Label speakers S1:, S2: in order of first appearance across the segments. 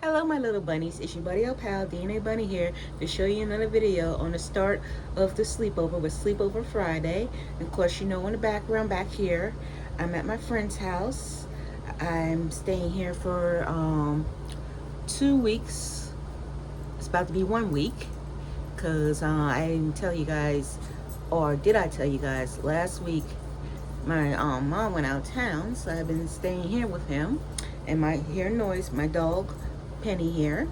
S1: Hello my little bunnies, it's your buddy pal DNA Bunny here to show you another video on the start of the sleepover with Sleepover Friday. And of course, you know, in the background back here, I'm at my friend's house. I'm staying here for 2 weeks. It's about to be 1 week because I didn't tell you guys, or did I tell you guys last week my mom went out of town, so I've been staying here with him. And my hear noise, my dog Penny here.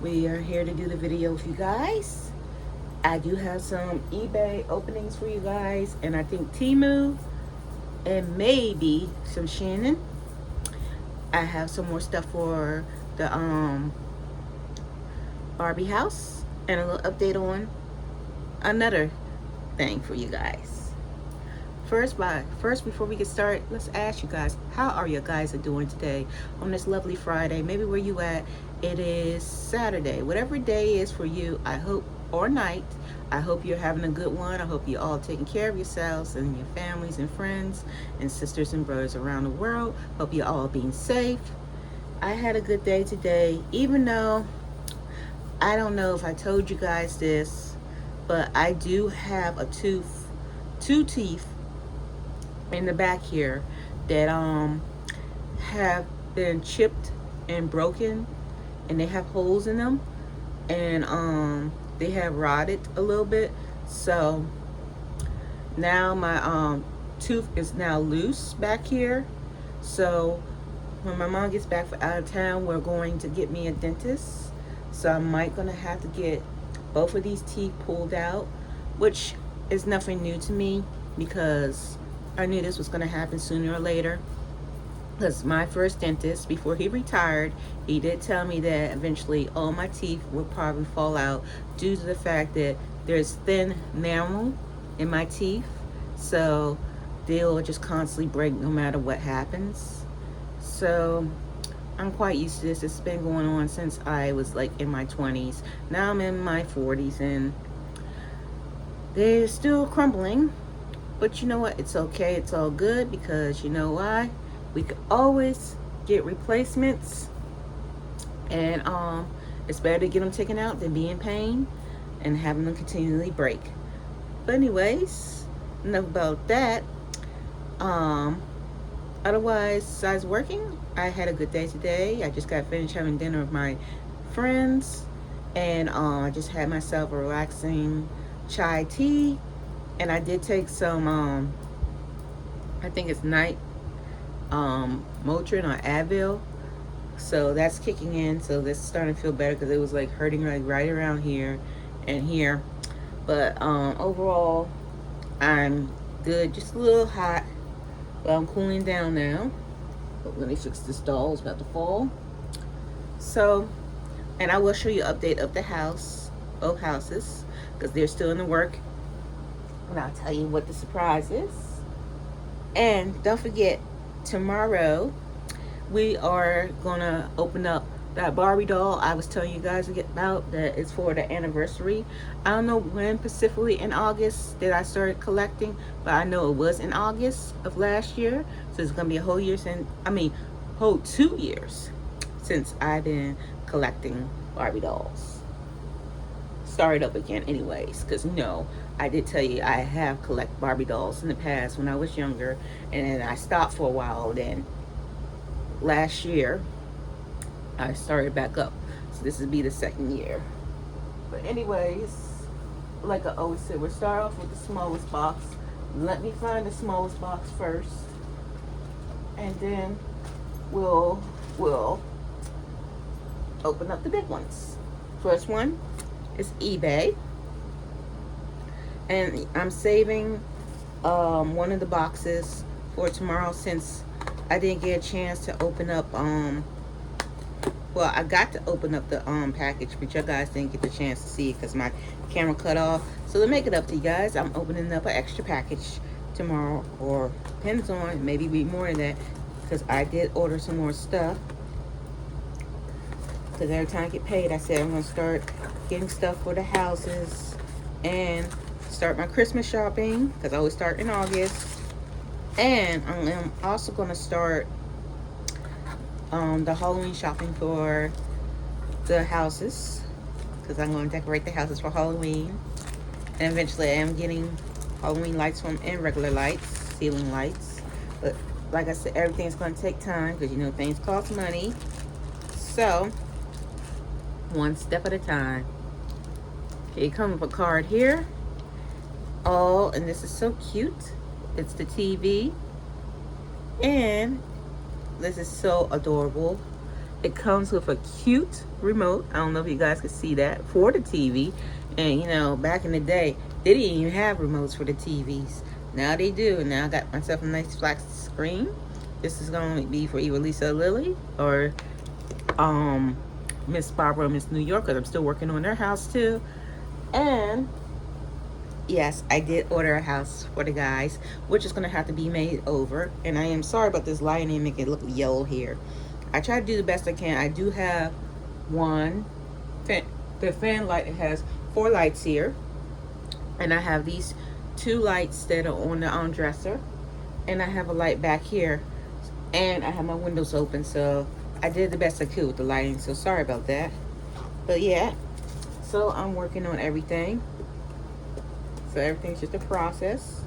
S1: We are here to do the video with you guys. I do have some eBay openings for you guys, and I think Temu, and maybe some Shannon. I have some more stuff for the Barbie house, and a little update on another thing for you guys. First, before we get started, let's ask you guys, how are you guys doing today on this lovely Friday? Maybe where you at, it is Saturday. Whatever day is for you, I hope, or night, I hope you're having a good one. I hope you're all taking care of yourselves and your families and friends and sisters and brothers around the world. Hope you're all being safe. I had a good day today, even though I don't know if I told you guys this, but I do have a two teeth in the back here that have been chipped and broken, and they have holes in them, and they have rotted a little bit. So now my tooth is now loose back here. So when my mom gets back from out of town, we're going to get me a dentist. So I might gonna have to get both of these teeth pulled out, which is nothing new to me because I knew this was going to happen sooner or later. Because my first dentist, before he retired, he did tell me that eventually all my teeth would probably fall out due to the fact that there's thin enamel in my teeth. So they'll just constantly break no matter what happens. So I'm quite used to this. It's been going on since I was like in my 20s. Now I'm in my 40s and they're still crumbling. But you know what? It's okay. It's all good because you know why? We could always get replacements, and it's better to get them taken out than be in pain and having them continually break. But anyways, enough about that. Otherwise, besides working, I had a good day today. I just got finished having dinner with my friends, and I just had myself a relaxing chai tea. And I did take some, I think it's night Motrin or Advil. So that's kicking in. So this is starting to feel better because it was like hurting like right around here and here. But overall, I'm good. Just a little hot. But I'm cooling down now. But let me fix this doll. It's about to fall. So, and I will show you an update of the house, both houses, because they're still in the work. And I'll tell you what the surprise is. And don't forget, tomorrow we are gonna open up that Barbie doll I was telling you guys about that is for the anniversary. I don't know when specifically in August that I started collecting, but I know it was in August of last year. So it's gonna be a whole year since, whole 2 years since I've been collecting Barbie dolls. Started up again anyways, because no, I did tell you I have collected Barbie dolls in the past when I was younger, and then I stopped for a while. Then last year I started back up, so this would be the second year. But anyways, like I always said, we'll start off with the smallest box. Let me find the smallest box first, and then we'll open up the big ones. First one is eBay, and I'm saving one of the boxes for tomorrow since I didn't get a chance to open up well, I got to open up the package, but you guys didn't get the chance to see it because my camera cut off. So to make it up to you guys, I'm opening up an extra package tomorrow, or depends on, maybe be more than that, because I did order some more stuff. Because every time I get paid, I said I'm going to start getting stuff for the houses and start my Christmas shopping, because I always start in August. And I'm also going to start the Halloween shopping for the houses because I'm going to decorate the houses for Halloween. And eventually I am getting Halloween lights from and regular lights, ceiling lights. But like I said, everything's going to take time because you know things cost money. So, one step at a time. Okay, it comes with a card here. Oh, and this is so cute. It's the TV. And this is so adorable. It comes with a cute remote. I don't know if you guys can see that for the TV. And you know, back in the day, they didn't even have remotes for the TVs. Now they do. Now I got myself a nice flat screen. This is going to be for either Lisa or Lily or Miss Barbara or Miss New York, because I'm still working on their house too. And yes, I did order a house for the guys, which is going to have to be made over. And I am sorry about this lighting and make it look yellow here. I try to do the best I can. I do have one fan, the fan light. It has 4 lights here. And I have these 2 lights that are on the dresser. And I have a light back here. And I have my windows open. So I did the best I could with the lighting. So sorry about that. But yeah. So I'm working on everything. So everything's just a process.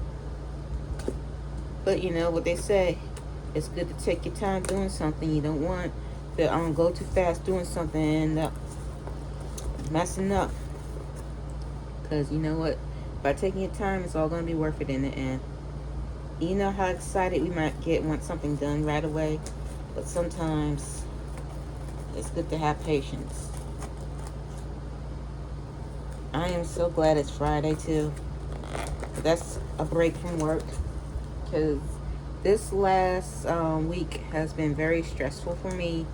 S1: But you know what they say. It's good to take your time doing something. You don't want to go too fast doing something and end up messing up. Because you know what? By taking your time, it's all going to be worth it in the end. You know how excited we might get when something done right away. But sometimes it's good to have patience. I am so glad it's Friday too. That's a break from work. Because this last week has been very stressful for me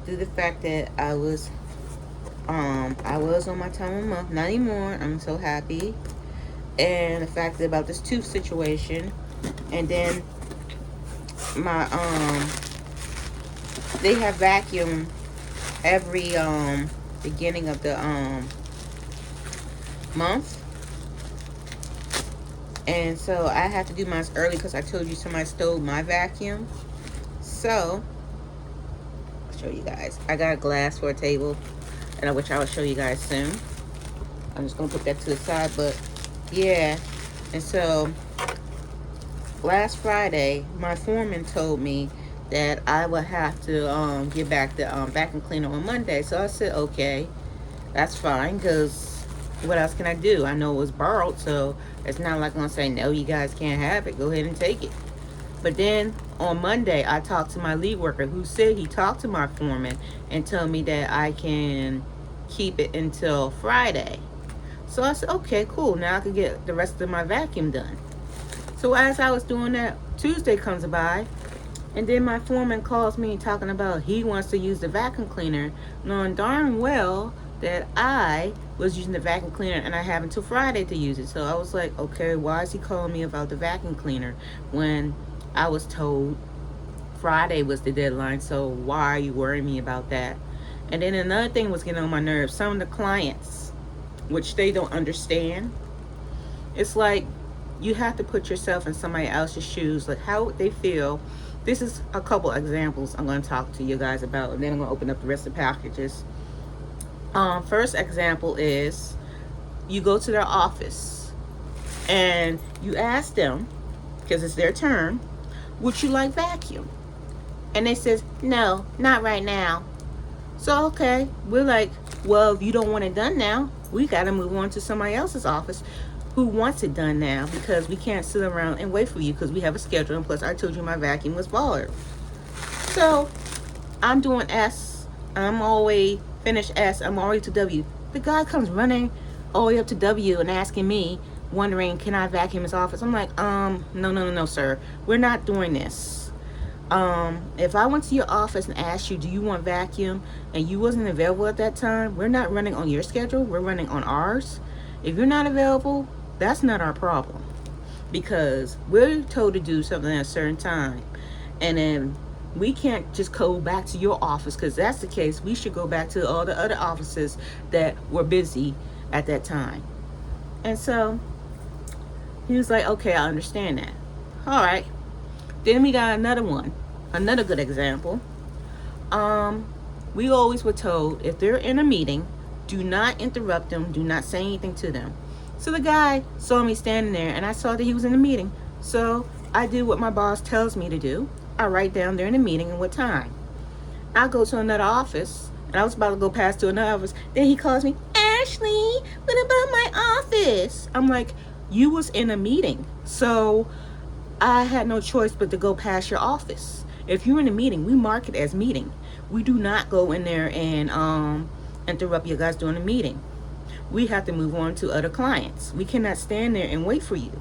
S1: due to the fact that I was on my time of month. Not anymore. I'm so happy. And the fact that about this tooth situation. And then my they have vacuum every beginning of the month. And so I had to do mine early because I told you somebody stole my vacuum. So I'll show you guys. I got a glass for a table, and which I will show you guys soon. I'm just gonna put that to the side, but yeah. And so last Friday, my foreman told me that I would have to get back the vacuum cleaner on Monday. So I said, okay, that's fine, because what else can I do? I know it was borrowed, so it's not like I'm gonna say, no, you guys can't have it. Go ahead and take it. But then on Monday, I talked to my lead worker who said he talked to my foreman and told me that I can keep it until Friday. So I said, okay, cool. Now I can get the rest of my vacuum done. So as I was doing that, Tuesday comes by, and then my foreman calls me talking about he wants to use the vacuum cleaner, knowing darn well that I was using the vacuum cleaner and I have until Friday to use it. So I was like, okay, why is he calling me about the vacuum cleaner when I was told Friday was the deadline? So why are you worrying me about that? And then another thing was getting on my nerves. Some of the clients, which they don't understand, it's like you have to put yourself in somebody else's shoes, like how would they feel. This is a couple examples I'm going to talk to you guys about, and then I'm going to open up the rest of the packages. First example is you go to their office and you ask them, because it's their turn, would you like vacuum? And they says, no, not right now. So okay, we're like, well, if you don't want it done now, we got to move on to somebody else's office who wants it done now, because we can't sit around and wait for you because we have a schedule, and plus I told you my vacuum was borrowed. So I'm doing S, I'm all the way finished S, I'm already to W. The guy comes running all the way up to W and asking me, wondering, can I vacuum his office? I'm like, no, sir. We're not doing this. If I went to your office and asked you, do you want vacuum, and you wasn't available at that time, we're not running on your schedule. We're running on ours. If you're not available, that's not our problem, because we're told to do something at a certain time. And then we can't just go back to your office, because that's the case. We should go back to all the other offices that were busy at that time. And so he was like, okay, I understand that. All right. Then we got another one, another good example. We always were told if they're in a meeting, do not interrupt them, do not say anything to them. So the guy saw me standing there and I saw that he was in a meeting. So I do what my boss tells me to do. I write down they're in a meeting and what time. I go to another office and I was about to go past to another office. Then he calls me, Ashley, what about my office? I'm like, you was in a meeting. So I had no choice but to go past your office. If you're in a meeting, we mark it as meeting. We do not go in there and interrupt you guys during a meeting. We have to move on to other clients. We cannot stand there and wait for you.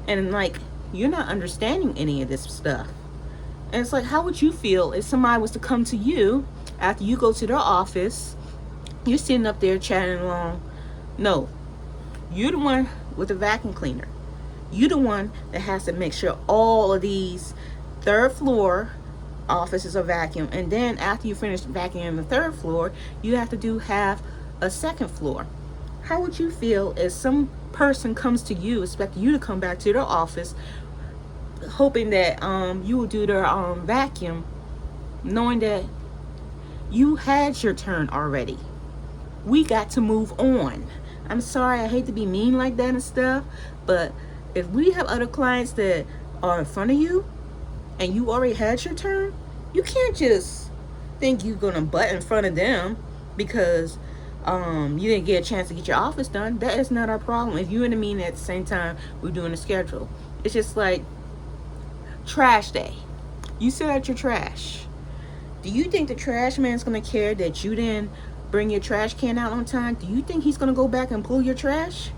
S1: And like, you're not understanding any of this stuff. And it's like, how would you feel if somebody was to come to you after you go to their office, you're sitting up there chatting along? No, you're the one with the vacuum cleaner. You're the one that has to make sure all of these third floor offices are vacuum. And then after you finish vacuuming the third floor, you have to have a second floor. How would you feel if some person comes to you, expecting you to come back to their office, hoping that you will do their vacuum, knowing that you had your turn already? We got to move on. I'm sorry, I hate to be mean like that and stuff, but if we have other clients that are in front of you and you already had your turn, you can't just think you're gonna butt in front of them because you didn't get a chance to get your office done. That is not our problem. If you're in a meeting at the same time we're doing a schedule, it's just like trash day. You set out your trash. Do you think the trash man's gonna care that you didn't bring your trash can out on time? Do you think he's gonna go back and pull your trash?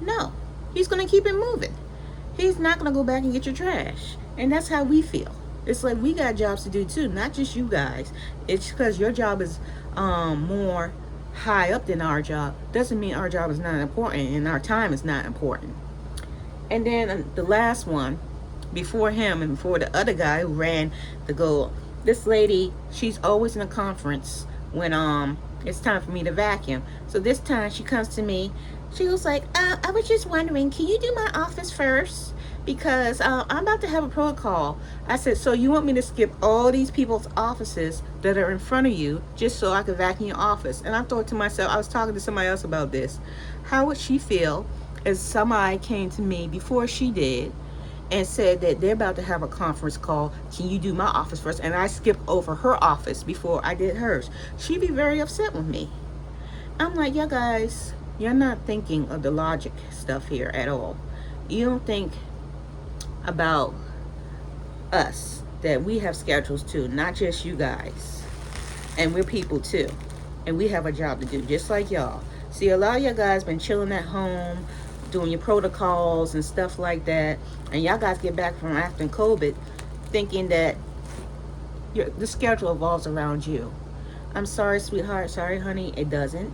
S1: No, he's gonna keep it moving. He's not gonna go back and get your trash. And that's how we feel. It's like we got jobs to do too, not just you guys. It's because your job is more high up than our job. Doesn't mean our job is not important and our time is not important. And then the last one, before him and before the other guy who ran the goal, this lady, she's always in a conference when it's time for me to vacuum. So this time she comes to me. She was like, I was just wondering, can you do my office first? Because I'm about to have a protocol. I said, so you want me to skip all these people's offices that are in front of you just so I could vacuum your office? And I thought to myself, I was talking to somebody else about this. How would she feel if somebody came to me before she did and said that they're about to have a conference call, can you do my office first? And I skipped over her office before I did hers. She'd be very upset with me. I'm like, yeah, guys, you're not thinking of the logic stuff here at all. You don't think about us, that we have schedules too, not just you guys. And we're people too. And we have a job to do, just like y'all. See, a lot of y'all guys been chilling at home, doing your protocols and stuff like that. And y'all guys get back from after COVID thinking that the schedule revolves around you. I'm sorry, sweetheart. Sorry, honey. It doesn't.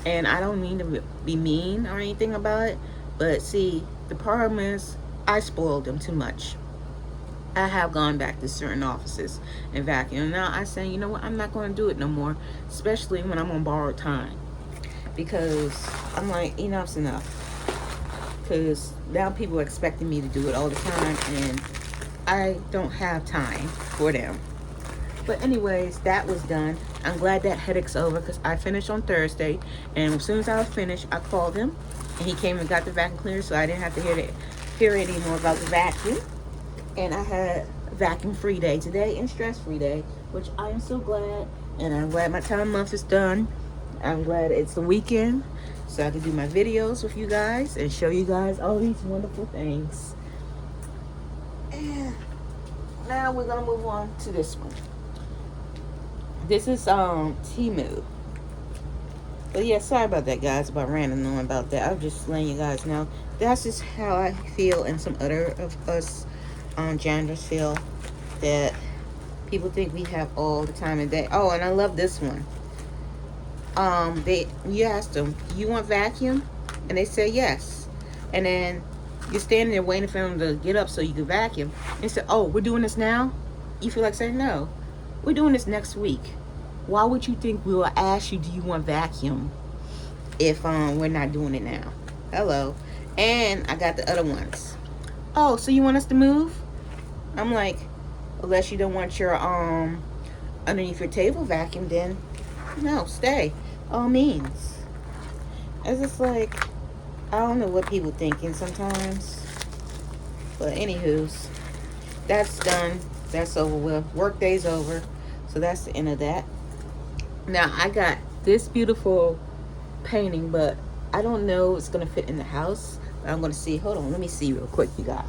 S1: And I don't mean to be mean or anything about it. But see, the problem is I spoiled them too much. I have gone back to certain offices and vacuum. Now I say, you know what? I'm not going to do it no more. Especially when I'm on borrowed time. Because I'm like, enough's enough. Because now people are expecting me to do it all the time. And I don't have time for them. But anyways, that was done. I'm glad that headache's over because I finished on Thursday. And as soon as I was finished, I called him. And he came and got the vacuum cleaner, so I didn't have to hear any more about the vacuum. And I had a vacuum-free day today and stress-free day, which I am so glad. And I'm glad my time month is done. I'm glad it's the weekend, so I can do my videos with you guys and show you guys all these wonderful things. And now we're going to move on to this one. This is Temu. But yeah, sorry about that, guys, about ranting on about that. I'm just letting you guys know. That's just how I feel, and some other of us janitors feel, that people think we have all the time and day. Oh, and I love this one. You asked them, you want vacuum? And they say yes. And then you're standing there waiting for them to get up so you can vacuum. And they say, oh, we're doing this now? You feel like saying no. We're doing this next week. Why would you think we will ask you, do you want vacuum, if we're not doing it now? Hello. And I got the other ones. Oh, so you want us to move? I'm like, unless you don't want your underneath your table vacuum, then no, stay. All means. It's just like, I don't know what people thinking sometimes. But anywho's, that's done. That's over with. Work day's over. So that's the end of that. Now I got this beautiful painting, but I don't know if it's gonna fit in the house. But I'm gonna see. Hold on, let me see real quick, you guys.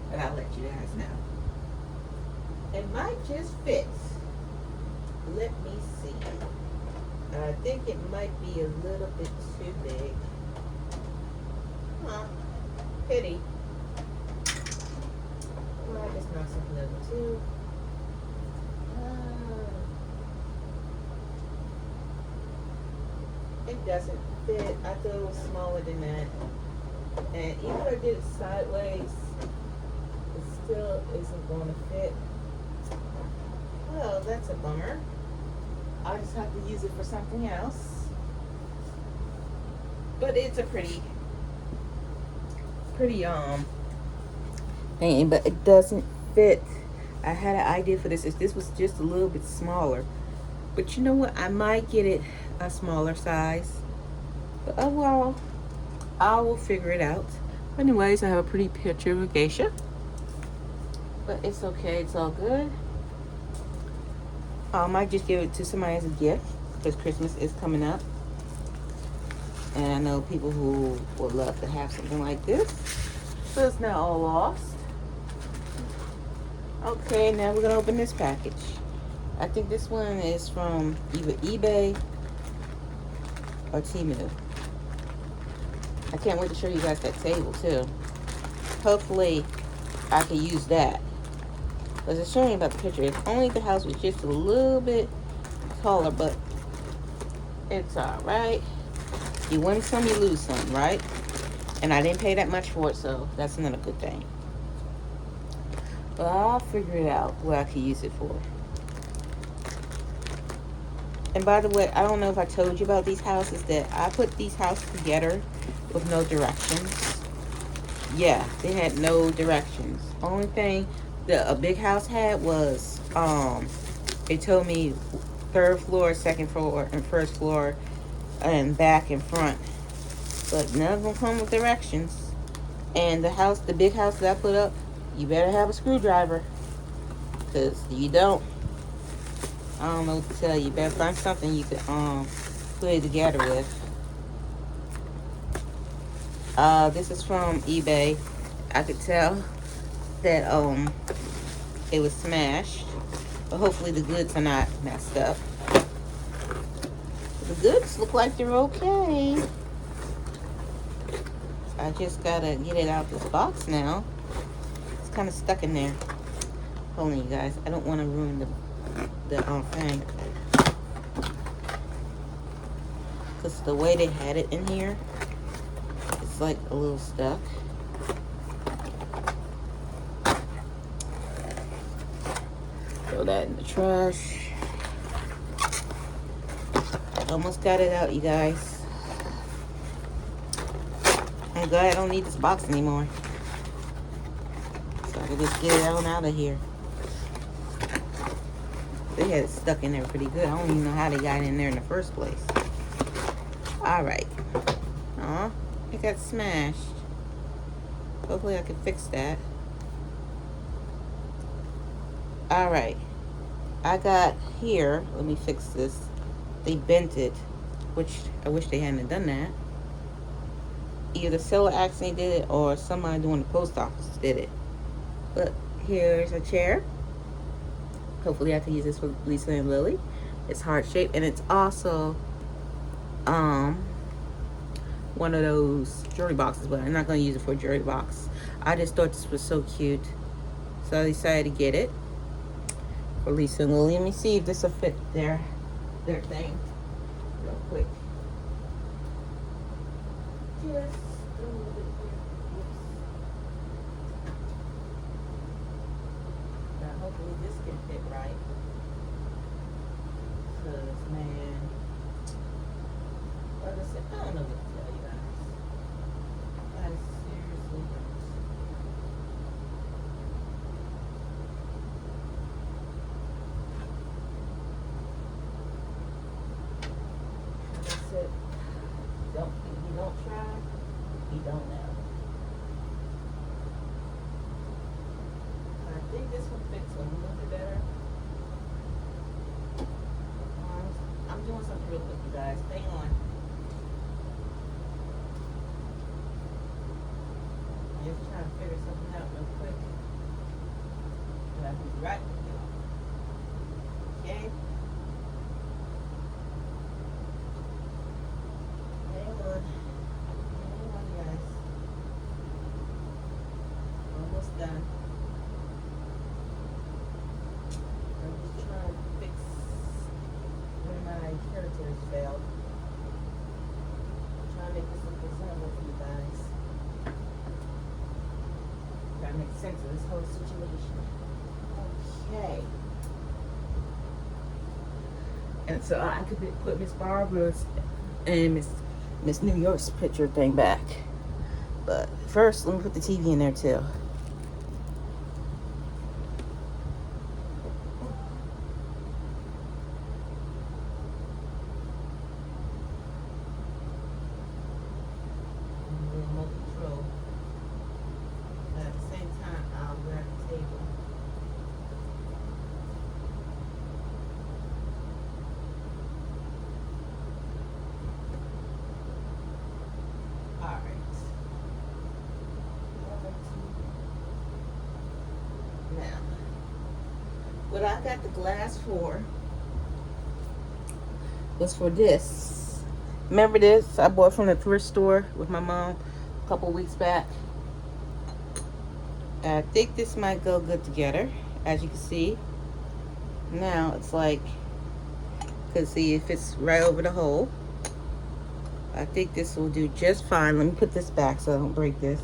S1: But I'll let you guys know. It might just fit. Let me see. I think it might be a little bit too big. Huh. Pity. Well, I just knocked something over too. It doesn't fit. I thought it was smaller than that. And even if I did it sideways, it still isn't going to fit. Well, that's a bummer. I just have to use it for something else. But it's a pretty thing, but it doesn't fit. I had an idea for this. If this was just a little bit smaller. But you know what? I might get it a smaller size. But oh well. I will figure it out. Anyways, I have a pretty picture of a geisha. But it's okay. It's all good. I might just give it to somebody as a gift because Christmas is coming up. And I know people who would love to have something like this. So it's not all lost. Okay, now we're going to open this package. I think this one is from either eBay or Temu. I can't wait to show you guys that table too. Hopefully I can use that. Because it's showing about the picture. If only the house was just a little bit taller, but it's alright. You win some, you lose some, right? And I didn't pay that much for it, so that's another good thing. But I'll figure it out what I can use it for. And by the way, I don't know if I told you about these houses, that I put these houses together with no directions. Yeah, they had no directions. Only thing that a big house had was, it told me 3rd floor, 2nd floor, and 1st floor, and back and front. But none of them come with directions. And the house, the big house that I put up, you better have a screwdriver. Because you don't. I don't know what to tell you. You better find something you can put it together with. This is from eBay. I could tell that it was smashed. But hopefully the goods are not messed up. The goods look like they're okay. I just gotta get it out this box now. It's kind of stuck in there. Hold on, you guys. I don't want to ruin the thing. Because the way they had it in here, it's like a little stuck. Throw that in the trash. Almost got it out, you guys. I'm glad I don't need this box anymore. So I can just get it on out of here. They had it stuck in there pretty good. I don't even know how they got it in there in the first place. Alright. Aw, it got smashed. Hopefully I can fix that. Alright. I got here, let me fix this. They bent it, which I wish they hadn't done that. Either the seller accidentally did it or somebody doing the post office did it. But here's a chair. Hopefully I can use this for Lisa and Lily. It's heart shaped, and it's also one of those jewelry boxes, but I'm not going to use it for a jewelry box. I just thought this was so cute, so I decided to get it for Lisa and Lily. Let me see if this will fit their thing real quick. Just a little bit here. Now hopefully this can fit right. Because, man, like I said, I don't know what to tell you guys. I seriously don't. guys. Hang on. Just trying to figure something out real quick. But I'll be right with you. Okay? Hang on. Hang on, guys. Almost done. I'm just trying to fix where my characters failed. I'm trying to make this look presentable for you guys. Trying to make sense of this whole situation. Okay. And so I could put Miss Barbara's and Miss New York's picture thing back. But first, let me put the TV in there too. Remote control. At the same time, I'll grab the table. Alright. Now, what I got the glass for was for this. Remember this? I bought from the thrift store with my mom a couple weeks back. I think this might go good together, as you can see. Now it's like, cause see, it fits right over the hole. I think this will do just fine. Let me put this back so I don't break this.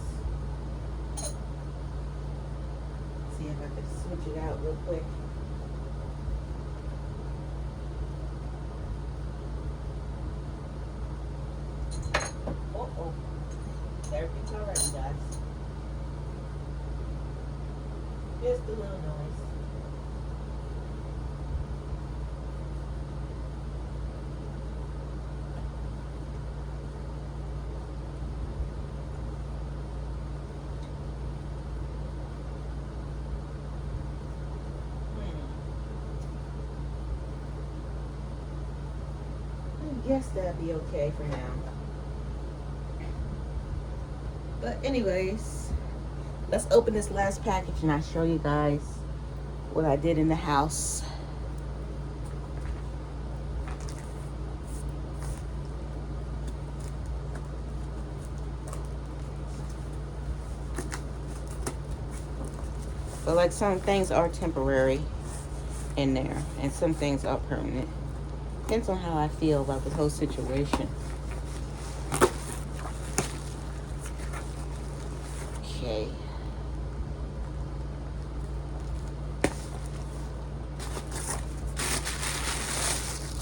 S1: See if I can switch it out real quick. Uh-oh. Everything's all right, guys. Just a little noise. I guess that'd be okay for now. But anyways, let's open this last package and I'll show you guys what I did in the house. But like some things are temporary in there and some things are permanent. Depends on how I feel about the whole situation. Okay.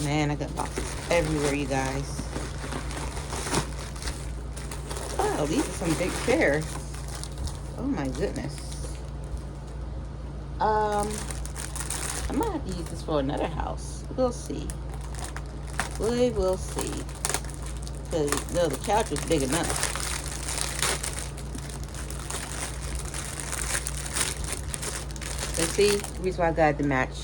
S1: Man, I got boxes everywhere, you guys. Oh, these are some big chairs. Oh my goodness. I might have to use this for another house. We'll see. We will see. Because, no, the couch is big enough. And see, the reason why I got to match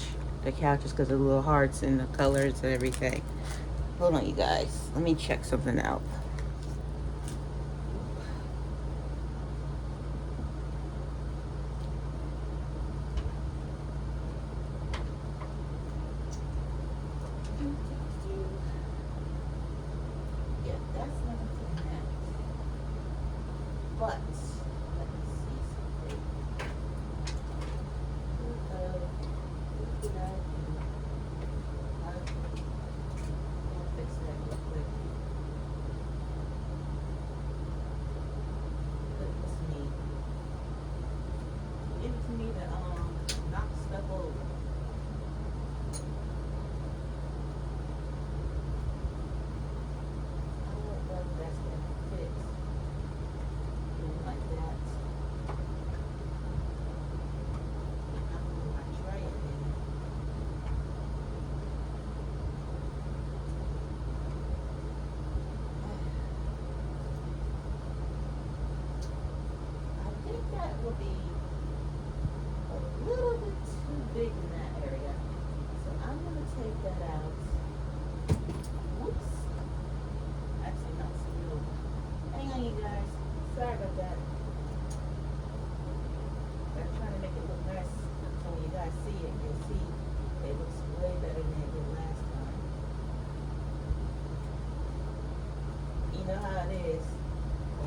S1: the couches because of the little hearts and the colors and everything. Hold on, you guys. Let me check something out. Yeah, that's not a match. But, let me see something. What did I do? I'll fix that real quick.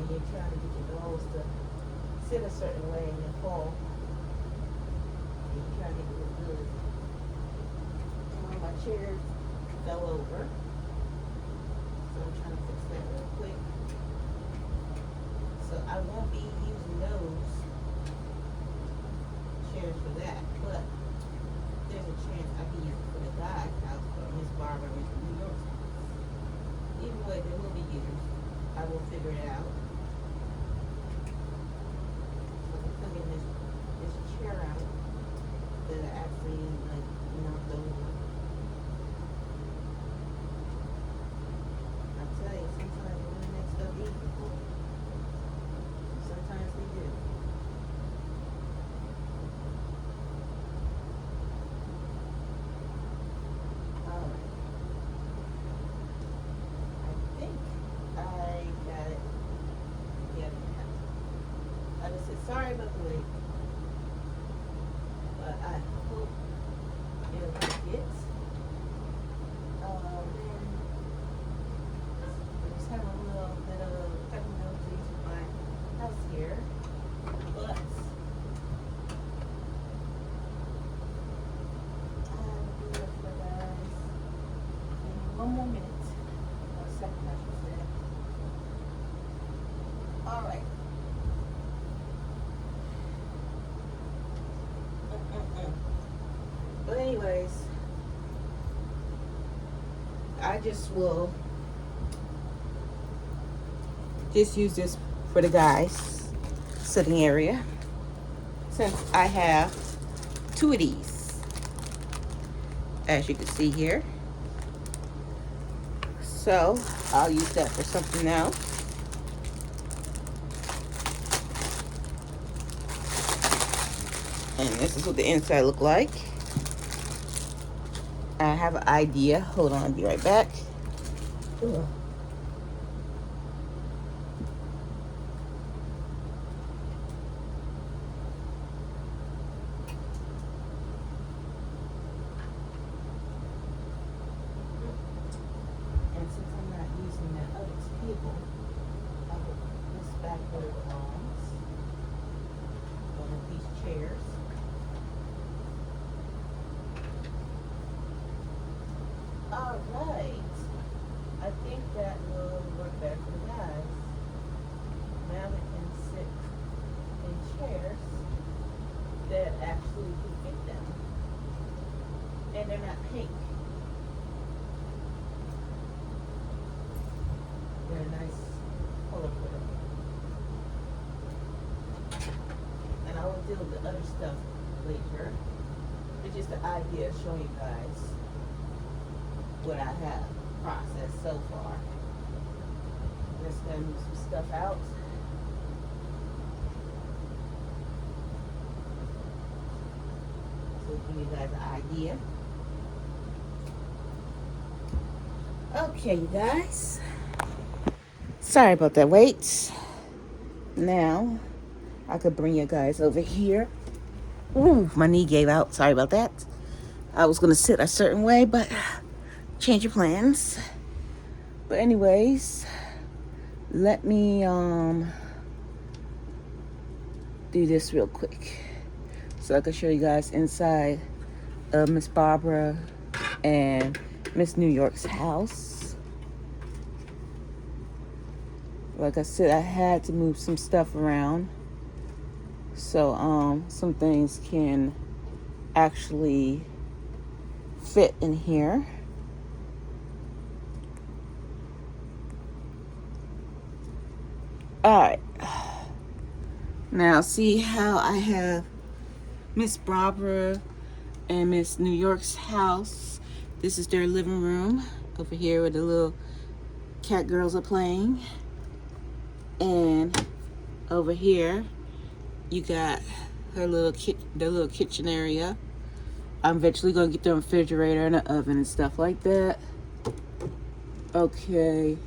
S1: and you're trying to get your dolls to sit a certain way and then fall. And you're trying to get it look good. And one of my chairs fell over. So I'm trying to fix that real quick. So I won't be using those chairs for that, but there's a chance I can use it for the guy's house, or Miss Barbara, Miss New York's house. Either way, they will be used. I will figure it out. So I'm plugging this chair out that I actually like knocked over. I tell you, sometimes they really make stuff easy for you. Sometimes they do. Alright. I think I got it. Yeah, I just said sorry about the wait. But I hope it'll make it. We're just having a little bit of technical issues with my house here. But I will do it for guys. Give me one more minute. Or a second, I should say. Alright. But anyways, I just will just use this for the guys' sitting area, since I have two of these, as you can see here. So I'll use that for something else. And this is what the inside look like. I have an idea. Hold on, I'll be right back. Ugh. And since I'm not using that other table, I will put this back where it belongs. One of these chairs. Alright. I think that will work better for the guys. Now they can sit in chairs that actually can fit them. And they're not pink. They're a nice color for them. And I will deal with the other stuff later. It's just the idea of showing you guys what I have processed so far. I'm just gonna move some stuff out. So give you guys an idea. Okay, you guys. Sorry about that wait. Now, I could bring you guys over here. Ooh, my knee gave out. Sorry about that. I was gonna sit a certain way, but change your plans. But anyways, let me do this real quick so I can show you guys inside of Miss Barbara and Miss New York's house. Like I said, I had to move some stuff around so some things can actually fit in here. Alright, now see how I have Miss Barbara and Miss New York's house. This is their living room over here where the little cat girls are playing. And over here you got her little kitchen area. I'm eventually gonna get the refrigerator and the oven and stuff like that. Okay,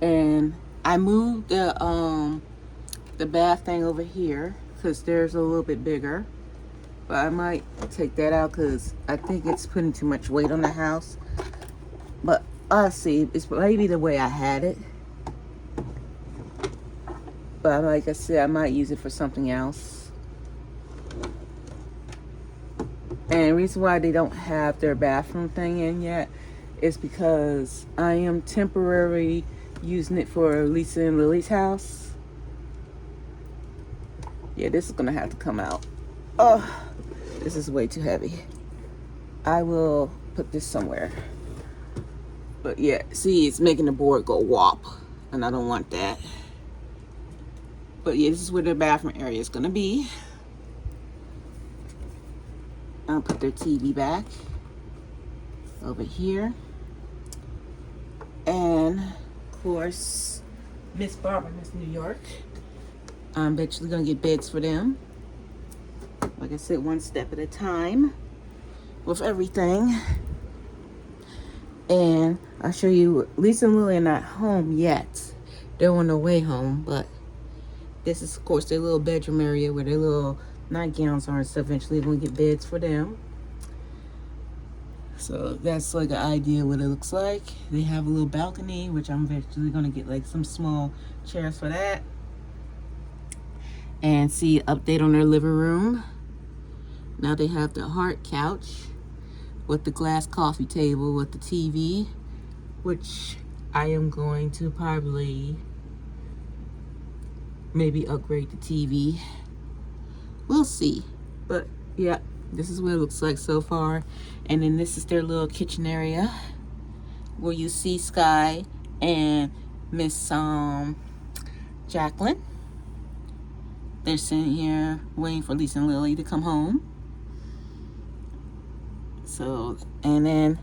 S1: and I moved the bath thing over here because there's a little bit bigger, but I might take that out because I think it's putting too much weight on the house. But I'll see. It's maybe the way I had it. But like I said, I might use it for something else. And the reason why they don't have their bathroom thing in yet is because I am temporarily using it for Lisa and Lily's house. Yeah, this is gonna have to come out. Oh, this is way too heavy. I will put this somewhere. But yeah, see, it's making the board go wop, and I don't want that. But yeah, this is where the bathroom area is gonna be. I'll put their TV back over here. And of course, Miss Barbara, Miss New York. I'm eventually gonna get beds for them. Like I said, one step at a time with everything. And I'll show you, Lisa and Lily are not home yet. They're on their way home, but this is of course their little bedroom area where their little nightgowns are and stuff. Eventually we're gonna get beds for them. So that's like an idea what it looks like. They have a little balcony, which I'm eventually gonna get like some small chairs for that. And see, update on their living room. Now they have the heart couch with the glass coffee table with the TV, which I am going to probably maybe upgrade the TV. We'll see. But yeah, this is what it looks like so far. And then this is their little kitchen area where you see Sky and Miss Jacqueline. They're sitting here waiting for Lisa and Lily to come home. So, and then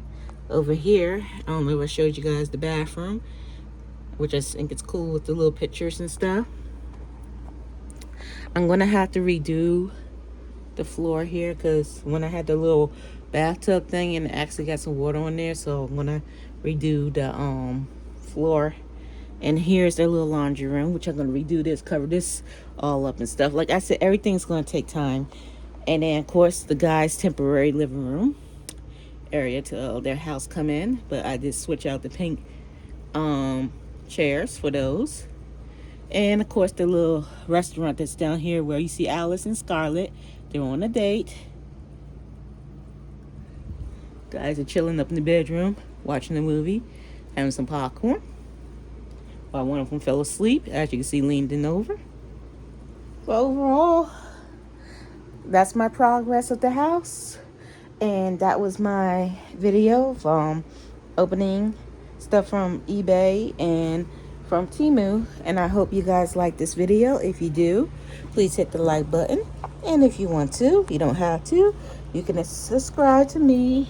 S1: over here, I don't know if I showed you guys the bathroom, which I think it's cool with the little pictures and stuff. I'm gonna have to redo the floor here because when I had the little bathtub thing and it actually got some water on there, so I'm gonna redo the floor. And here's their little laundry room, which I'm gonna redo this, cover this all up and stuff. Like I said, everything's gonna take time. And then of course the guys' temporary living room area till their house come in, but I did switch out the pink chairs for those. And of course the little restaurant that's down here where you see Alice and Scarlett. They're on a date. Guys are chilling up in the bedroom, watching the movie, having some popcorn, while one of them fell asleep, as you can see, leaned in over. So overall, that's my progress of the house. And that was my video of opening stuff from eBay and from Temu. And I hope you guys like this video. If you do, please hit the like button. And if you want to, you don't have to, you can subscribe to me.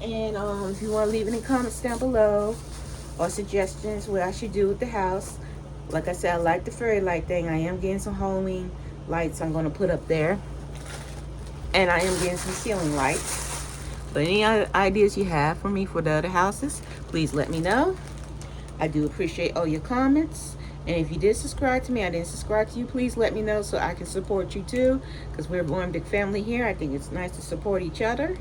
S1: And if you want to leave any comments down below or suggestions what I should do with the house. Like I said, I like the fairy light thing. I am getting some Halloween lights I'm going to put up there. And I am getting some ceiling lights. But any other ideas you have for me for the other houses, please let me know. I do appreciate all your comments. And if you did subscribe to me, I didn't subscribe to you, please let me know so I can support you too. Because we're one big family here. I think it's nice to support each other.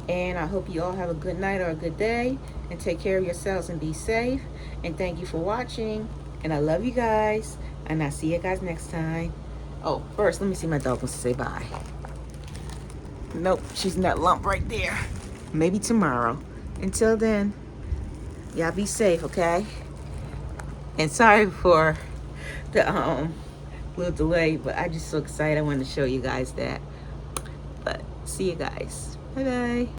S1: And I hope you all have a good night or a good day. And take care of yourselves and be safe. And thank you for watching. And I love you guys. And I'll see you guys next time. Oh, first, let me see my dog wants to say bye. Nope, she's in that lump right there. Maybe tomorrow. Until then, y'all be safe, okay? And sorry for the little delay, but I just so excited. I wanted to show you guys that. But see you guys. Bye-bye.